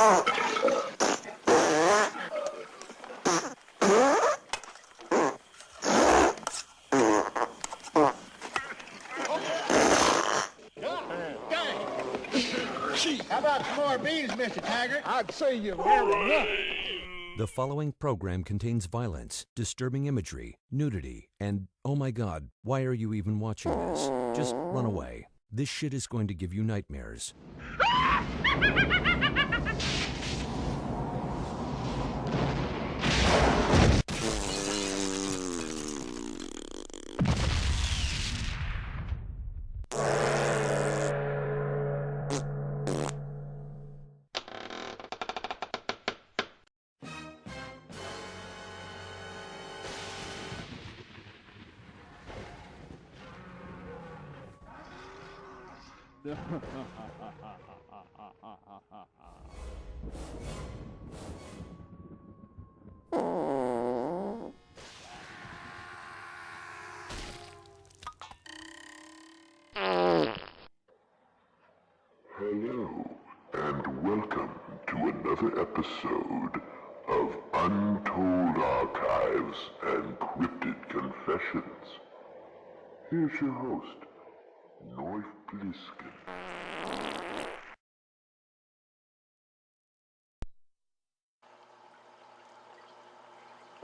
How about some more beans, Mr. Taggart? I'd say you've had enough. The following program contains violence, disturbing imagery, nudity, and, oh my God, why are you even watching this? Just run away. This shit is going to give you nightmares. Hello, and welcome to another episode of Untold Archives and Cryptid Confessions. Here's your host, North Bliskin.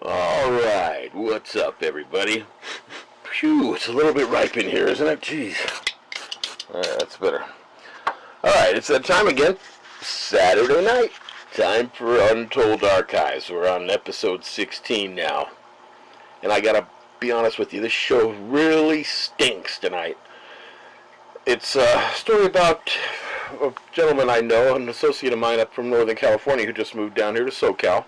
Alright, what's up everybody? Phew, it's a little bit ripe in here, isn't it? Jeez. Alright, that's better. Alright, it's that time again. Saturday night. Time for Untold Archives. We're on episode 16 now. And I gotta be honest with you, this show really stinks tonight. It's a story about a gentleman I know, an associate of mine up from Northern California who just moved down here to SoCal.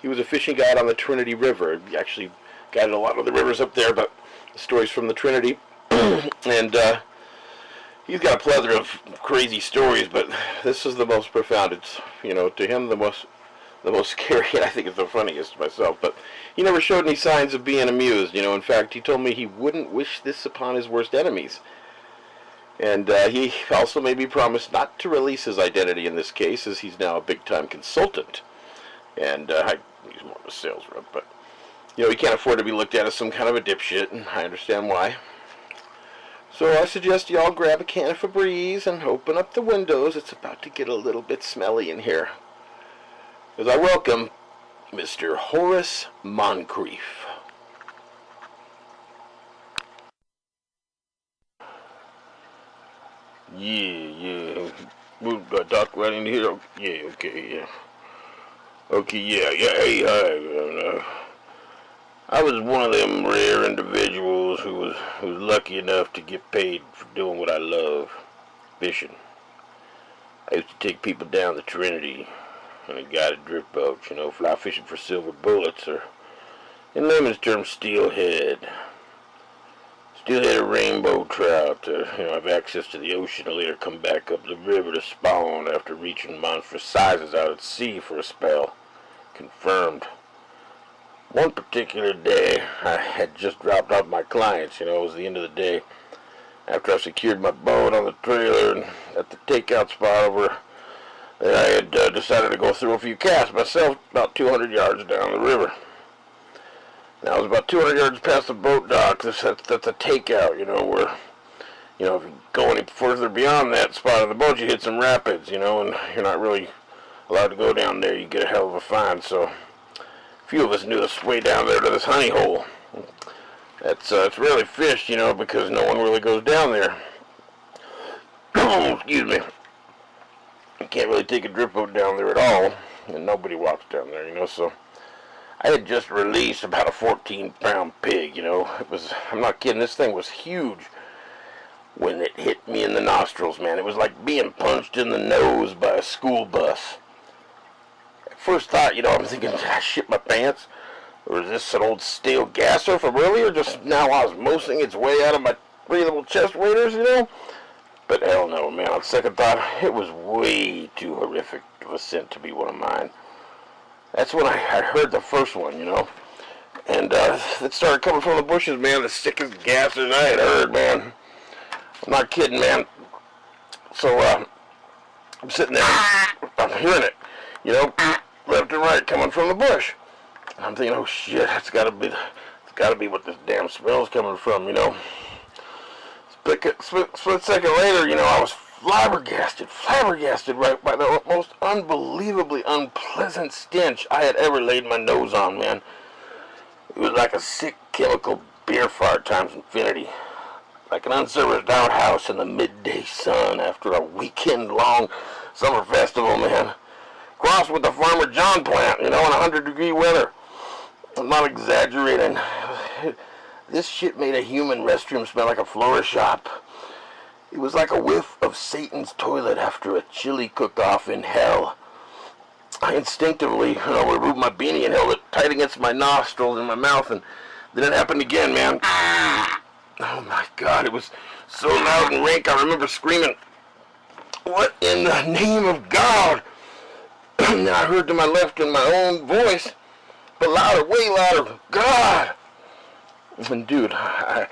He was a fishing guide on the Trinity River. He actually guided a lot of the rivers up there, but the story's from the Trinity. And he's got a plethora of crazy stories, but this is the most profound. It's, you know, to him the most scary, and I think it's the funniest myself. But he never showed any signs of being amused. You know, in fact, he told me he wouldn't wish this upon his worst enemies. And he also made me promise not to release his identity in this case, as he's now a big-time consultant. And he's more of a sales rep, but, you know, he can't afford to be looked at as some kind of a dipshit, and I understand why. So I suggest you all grab a can of Febreze and open up the windows. It's about to get a little bit smelly in here. As I welcome Mr. Horace Moncrief. Yeah. Move the dock right in here. Yeah, okay, yeah. Okay, yeah, hey, hi. I was one of them rare individuals who was lucky enough to get paid for doing what I love, fishing. I used to take people down the Trinity on a guided drift boat, you know, fly fishing for silver bullets, or in layman's terms, steelhead. Steelhead or rainbow trout, have access to the ocean and later come back up the river to spawn after reaching monstrous sizes out at sea for a spell. Confirmed. One particular day, I had just dropped off my clients, it was the end of the day. After I secured my boat on the trailer and at the takeout spot over there, I had decided to go through a few casts myself about 200 yards down the river. Now, I was about 200 yards past the boat dock. That's the takeout, where, if you go any further beyond that spot of the boat, you hit some rapids, and you're not really allowed to go down there. You get a hell of a fine, so a few of us knew this way down there to this honey hole. It's rarely fished, because no one really goes down there. Excuse me. You can't really take a drift boat down there at all, and nobody walks down there, so I had just released about a 14-pound pig, I'm not kidding, this thing was huge when it hit me in the nostrils, man. It was like being punched in the nose by a school bus. At first thought, I'm thinking, did I shit my pants? Or is this an old stale gasser from earlier just now osmosing its way out of my breathable chest waders, But hell no, man. On second thought, it was way too horrific of a scent to be one of mine. That's when I heard the first one, And it started coming from the bushes, man. The sickest gassers I had heard, man. I'm not kidding, man. So, I'm sitting there. I'm hearing it. you know, left and right coming from the bush. And I'm thinking, oh shit, it's gotta be what this damn smell's coming from, you know. Split second later, you know, I was flabbergasted right by the most unbelievably unpleasant stench I had ever laid my nose on, man. It was like a sick chemical beer fart times infinity. Like an unserviced outhouse in the midday sun after a weekend-long summer festival, man. Crossed with the Farmer John plant, you know, in 100-degree weather. I'm not exaggerating. This shit made a human restroom smell like a florist shop. It was like a whiff of Satan's toilet after a chilly cook-off in hell. I instinctively, you know, removed my beanie and held it tight against my nostrils and my mouth, and then it happened again, man. Oh my God, it was so loud and rank, I remember screaming, "What in the name of God?" And I heard to my left in my own voice, but louder, way louder, "God!" And dude, I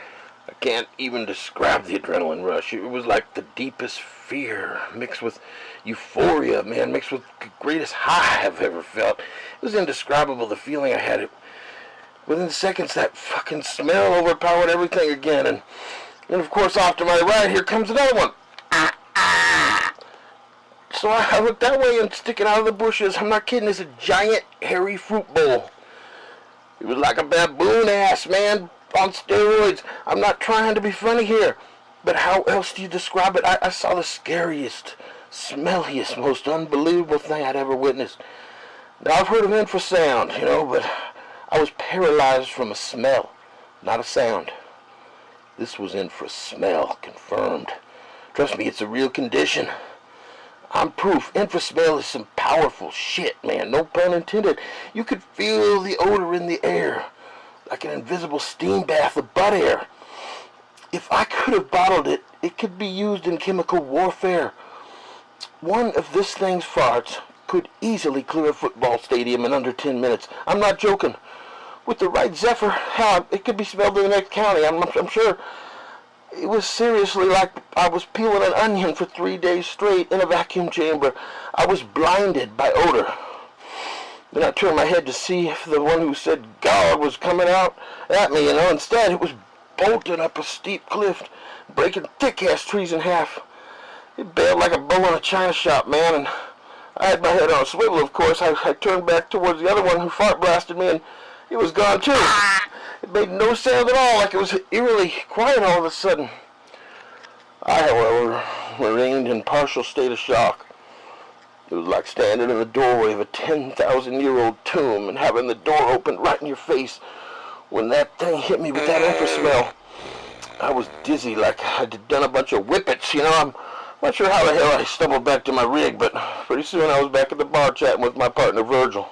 can't even describe the adrenaline rush. It was like the deepest fear mixed with euphoria, man, mixed with the greatest high I've ever felt. It was indescribable, the feeling I had. Within seconds, that fucking smell overpowered everything again. And of course, off to my right, here comes another one. So I looked that way, and sticking out of the bushes, I'm not kidding, is a giant, hairy fruit bowl. It was like a baboon ass, man, on steroids. I'm not trying to be funny here, but how else do you describe it? I saw the scariest, smelliest, most unbelievable thing I'd ever witnessed. Now, I've heard of infrasound, you know, but I was paralyzed from a smell, not a sound. This was infra-smell, confirmed. Trust me, it's a real condition. I'm proof. Infra-smell is some powerful shit, man. No pun intended. You could feel the odor in the air, like an invisible steam bath of butt air. If I could have bottled it, it could be used in chemical warfare. One of this thing's farts could easily clear a football stadium in under 10 minutes. I'm not joking. With the right zephyr, hell, it could be smelled in the next county. I'm sure. It was seriously like I was peeling an onion for 3 days straight in a vacuum chamber. I was blinded by odor. Then I turned my head to see if the one who said God was coming out at me, you know. Instead, it was bolting up a steep cliff, breaking thick-ass trees in half. It bailed like a bull in a china shop, man, and I had my head on a swivel, of course. I turned back towards the other one who fart blasted me, and he was gone, too. It made no sound at all, like it was eerily quiet all of a sudden. I, however, remained in partial state of shock. It was like standing in the doorway of a 10,000-year-old tomb and having the door opened right in your face. When that thing hit me with that infra-smell, I was dizzy like I'd done a bunch of whippets, you know. I'm not sure how the hell I stumbled back to my rig, but pretty soon I was back at the bar chatting with my partner, Virgil.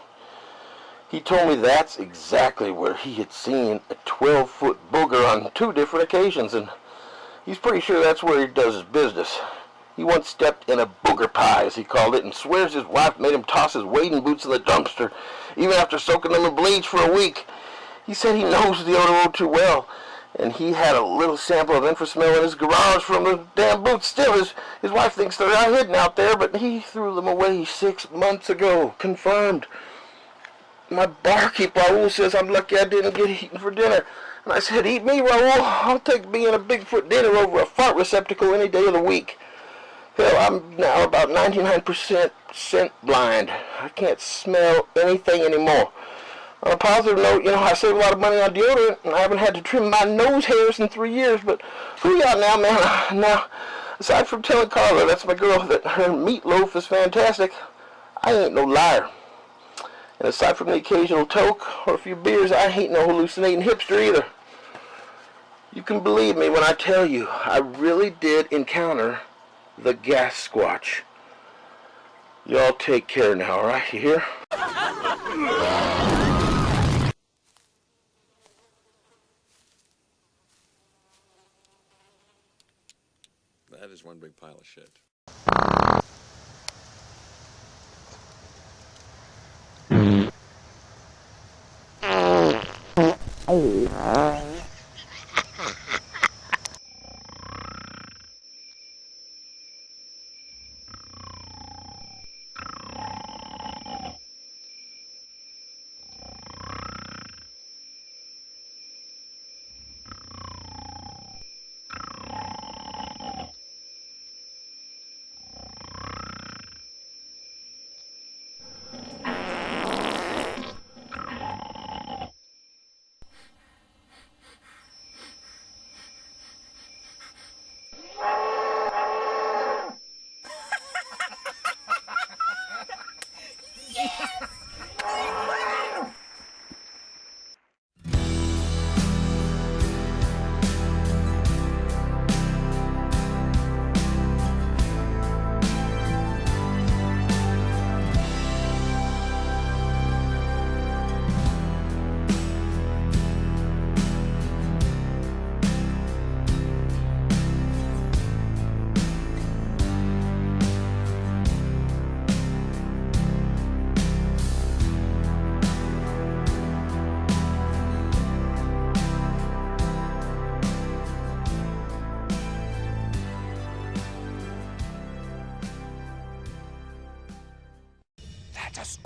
He told me that's exactly where he had seen a 12-foot booger on 2 different occasions, and he's pretty sure that's where he does his business. He once stepped in a booger pie, as he called it, and swears his wife made him toss his wading boots in the dumpster, even after soaking them in bleach for a week. He said he knows the odor too well, and he had a little sample of infra-smell in his garage from the damn boots. Still, his wife thinks they're out hidden out there, but he threw them away 6 months ago. Confirmed. My barkeep, Raul, says I'm lucky I didn't get eaten for dinner. And I said, eat me, Raul. I'll take being a Bigfoot dinner over a fart receptacle any day of the week. Hell, I'm now about 99% scent blind. I can't smell anything anymore. On a positive note, you know, I save a lot of money on deodorant, and I haven't had to trim my nose hairs in 3 years, but who y'all now, man? Now, aside from telling Carla, that's my girl, that her meatloaf is fantastic, I ain't no liar. And aside from the occasional toke or a few beers, I ain't no hallucinating hipster either. You can believe me when I tell you, I really did encounter the Gas-Squatch. Y'all take care now, alright? You hear? That is one big pile of shit.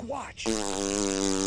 Gas-Squatch.